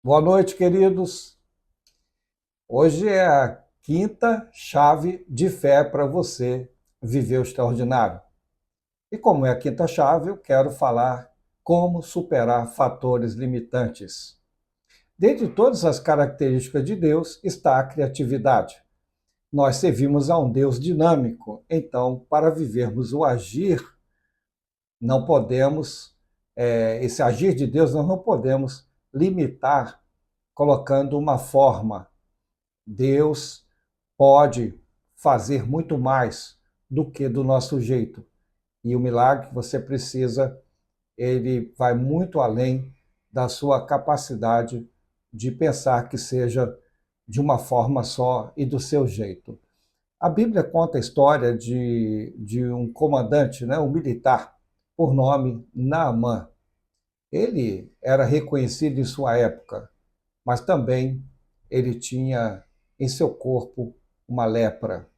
Boa noite, queridos. Hoje é a quinta chave de fé para você viver o extraordinário. E como é a quinta chave, eu quero falar como superar fatores limitantes. Dentre todas as características de Deus está a criatividade. Nós servimos a um Deus dinâmico, então, para vivermos o agir, não podemos, esse agir de Deus, nós não podemos limitar colocando uma forma. Deus pode fazer muito mais do que do nosso jeito. E o milagre que você precisa, ele vai muito além da sua capacidade de pensar que seja de uma forma só e do seu jeito. A Bíblia conta a história de um comandante, né, um militar, por nome Naamã. Ele era reconhecido em sua época, mas também ele tinha em seu corpo uma lepra.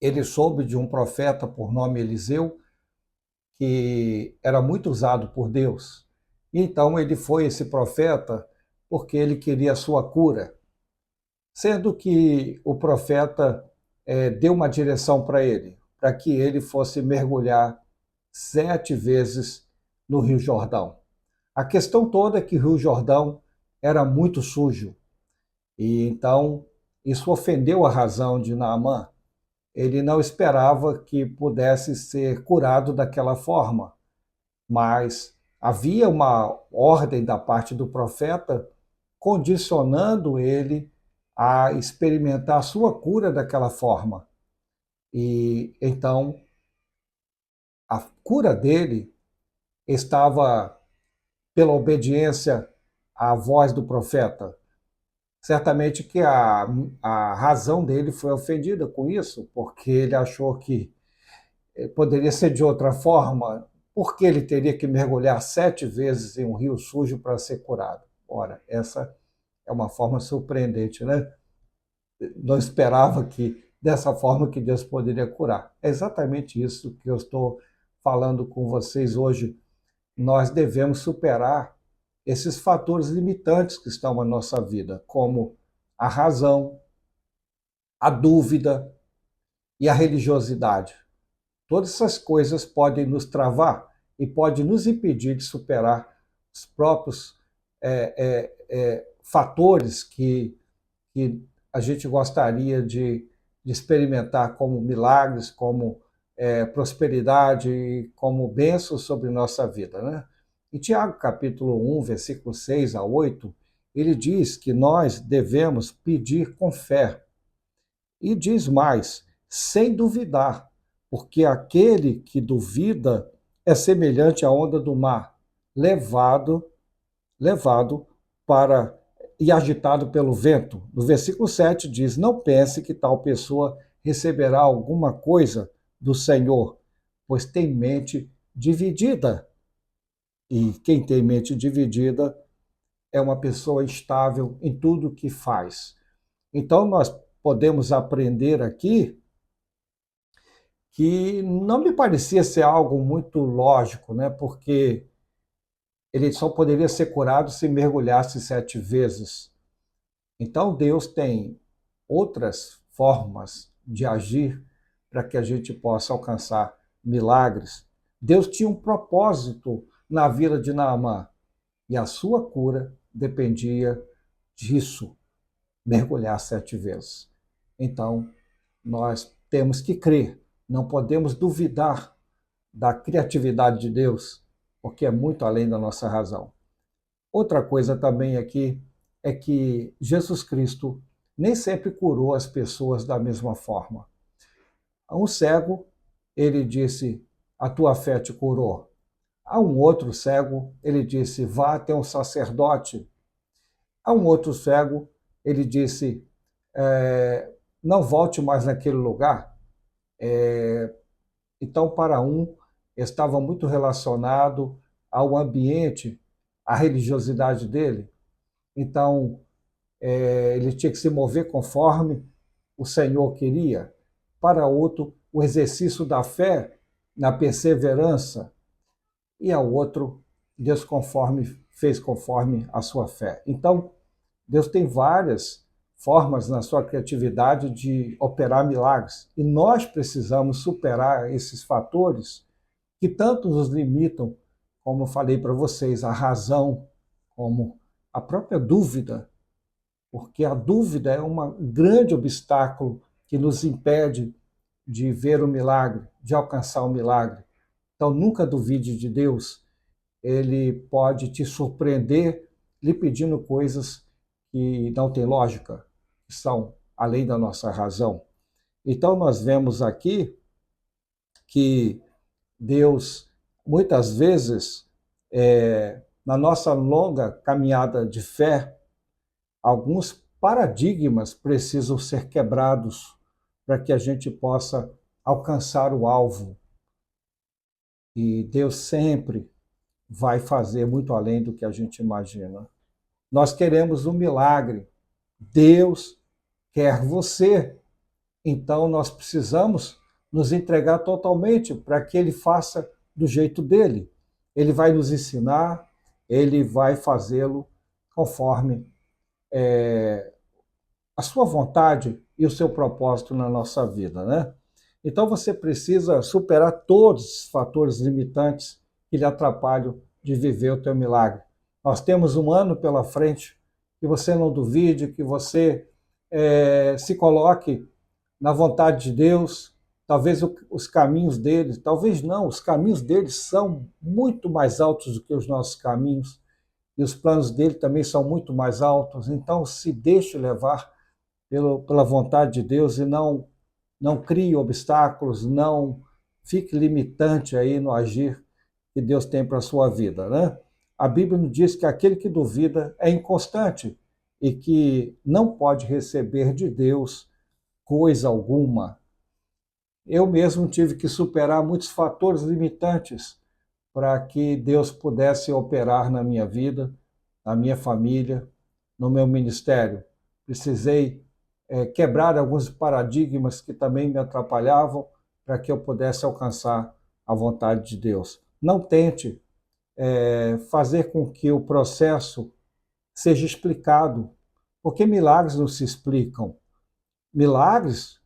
Ele soube de um profeta por nome Eliseu, que era muito usado por Deus. Então ele foi esse profeta porque ele queria a sua cura, sendo que o profeta deu uma direção para ele, para que ele fosse mergulhar 7 vezes no Rio Jordão. A questão toda é que o Rio Jordão era muito sujo, e então isso ofendeu a razão de Naamã. Ele não esperava que pudesse ser curado daquela forma, mas havia uma ordem da parte do profeta condicionando ele a experimentar a sua cura daquela forma. E então a cura dele estava pela obediência à voz do profeta. Certamente que a razão dele foi ofendida com isso, porque ele achou que poderia ser de outra forma. Por que ele teria que mergulhar 7 vezes em um rio sujo para ser curado? Ora, essa é uma forma surpreendente, né? Não esperava que dessa forma que Deus poderia curar. É exatamente isso que eu estou falando com vocês hoje. Nós devemos superar esses fatores limitantes que estão na nossa vida, como a razão, a dúvida e a religiosidade. Todas essas coisas podem nos travar e podem nos impedir de superar os próprios fatores que a gente gostaria de experimentar como milagres, como prosperidade, como bênçãos sobre nossa vida. Né? Em Tiago, capítulo 1, versículo 6 a 8, ele diz que nós devemos pedir com fé. E diz mais, sem duvidar, porque aquele que duvida é semelhante à onda do mar, levado, levado para e agitado pelo vento. No versículo 7 diz: Não pense que tal pessoa receberá alguma coisa do Senhor, pois tem mente dividida. E quem tem mente dividida é uma pessoa instável em tudo que faz. Então, nós podemos aprender aqui que não me parecia ser algo muito lógico, né? Porque ele só poderia ser curado se mergulhasse 7 vezes. Então Deus tem outras formas de agir para que a gente possa alcançar milagres. Deus tinha um propósito na vida de Naamã e a sua cura dependia disso, mergulhar 7 vezes. Então, nós temos que crer, não podemos duvidar da criatividade de Deus, porque é muito além da nossa razão. Outra coisa também aqui é que Jesus Cristo nem sempre curou as pessoas da mesma forma. A um cego, ele disse: A tua fé te curou. A um outro cego, ele disse: Vá até um sacerdote. A um outro cego, ele disse: Não volte mais naquele lugar. Então, para um, estava muito relacionado ao ambiente, à religiosidade dele. Então, ele tinha que se mover conforme o Senhor queria. Para outro, o exercício da fé na perseverança. E ao outro, Deus conforme fez conforme a sua fé. Então, Deus tem várias formas na sua criatividade de operar milagres. E nós precisamos superar esses fatores que tanto nos limitam, como eu falei para vocês, a razão, como a própria dúvida, porque a dúvida é um grande obstáculo que nos impede de ver o milagre, de alcançar o milagre. Então, nunca duvide de Deus. Ele pode te surpreender lhe pedindo coisas que não têm lógica, que são além da nossa razão. Então, nós vemos aqui que Deus, muitas vezes, na nossa longa caminhada de fé, alguns paradigmas precisam ser quebrados para que a gente possa alcançar o alvo. E Deus sempre vai fazer muito além do que a gente imagina. Nós queremos um milagre. Deus quer você. Então nós precisamos nos entregar totalmente para que Ele faça do jeito dele. Ele vai nos ensinar, Ele vai fazê-lo conforme a sua vontade e o seu propósito na nossa vida, né? Então você precisa superar todos os fatores limitantes que lhe atrapalham de viver o teu milagre. Nós temos um ano pela frente, que você não duvide, que você se coloque na vontade de Deus, talvez os caminhos dele, talvez não, os caminhos dele são muito mais altos do que os nossos caminhos, e os planos dele também são muito mais altos, então se deixe levar pela vontade de Deus e não crie obstáculos, não fique limitante aí no agir que Deus tem para a sua vida, né? A Bíblia nos diz que aquele que duvida é inconstante e que não pode receber de Deus coisa alguma. Eu mesmo tive que superar muitos fatores limitantes para que Deus pudesse operar na minha vida, na minha família, no meu ministério. Precisei quebrar alguns paradigmas que também me atrapalhavam para que eu pudesse alcançar a vontade de Deus. Não tente fazer com que o processo seja explicado, porque milagres não se explicam. Milagres,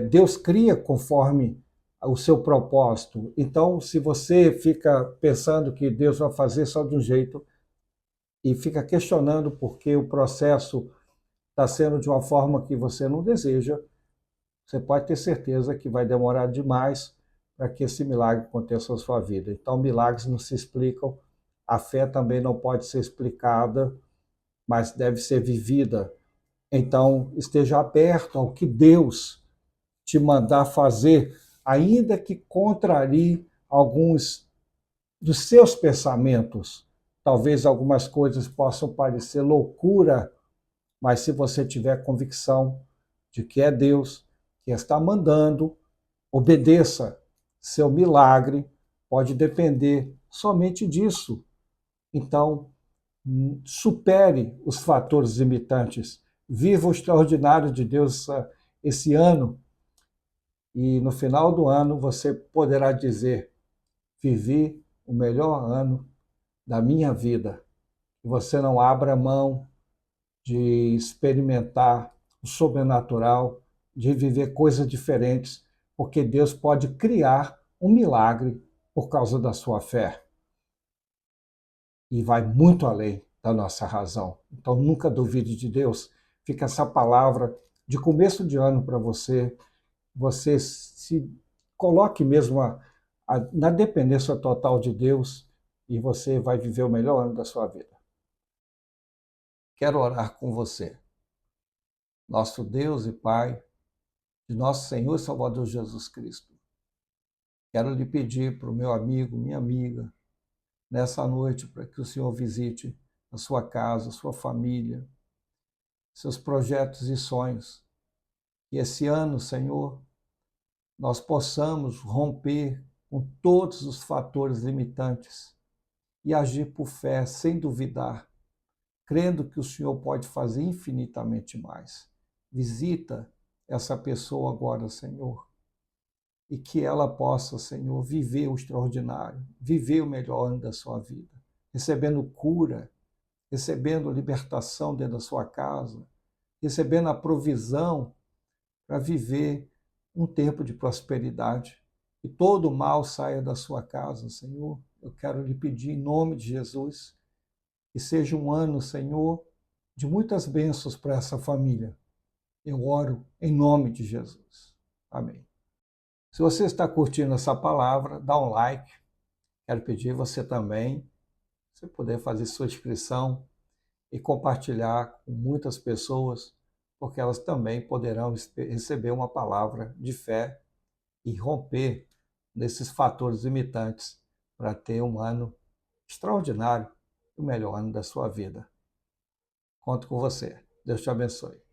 Deus cria conforme o seu propósito. Então, se você fica pensando que Deus vai fazer só de um jeito e fica questionando porque o processo está sendo de uma forma que você não deseja, você pode ter certeza que vai demorar demais para que esse milagre aconteça na sua vida. Então, milagres não se explicam, a fé também não pode ser explicada, mas deve ser vivida. Então, esteja aberto ao que Deus te mandar fazer, ainda que contrarie alguns dos seus pensamentos. Talvez algumas coisas possam parecer loucura, mas se você tiver convicção de que é Deus que está mandando, obedeça. Seu milagre pode depender somente disso. Então, supere os fatores limitantes. Viva o extraordinário de Deus esse ano. E no final do ano você poderá dizer: vivi o melhor ano da minha vida. Que você não abra mão de experimentar o sobrenatural, de viver coisas diferentes, porque Deus pode criar um milagre por causa da sua fé. E vai muito além da nossa razão. Então nunca duvide de Deus. Fica essa palavra de começo de ano para você. Você se coloque mesmo na dependência total de Deus e você vai viver o melhor ano da sua vida. Quero orar com você. Nosso Deus e Pai, de nosso Senhor e Salvador Jesus Cristo. Quero lhe pedir para o meu amigo, minha amiga, nessa noite, para que o Senhor visite a sua casa, a sua família, seus projetos e sonhos. Que esse ano, Senhor, nós possamos romper com todos os fatores limitantes e agir por fé, sem duvidar, crendo que o Senhor pode fazer infinitamente mais. Visita essa pessoa agora, Senhor, e que ela possa, Senhor, viver o extraordinário, viver o melhor ano da sua vida. recebendo cura, recebendo libertação dentro da sua casa, recebendo a provisão para viver um tempo de prosperidade. Que todo mal saia da sua casa, Senhor. Eu quero lhe pedir em nome de Jesus que seja um ano, Senhor, de muitas bênçãos para essa família. Eu oro em nome de Jesus. Amém. Se você está curtindo essa palavra, dá um like. Quero pedir você também, se puder fazer sua inscrição e compartilhar com muitas pessoas, porque elas também poderão receber uma palavra de fé e romper nesses fatores limitantes para ter um ano extraordinário, o melhor ano da sua vida. Conto com você. Deus te abençoe.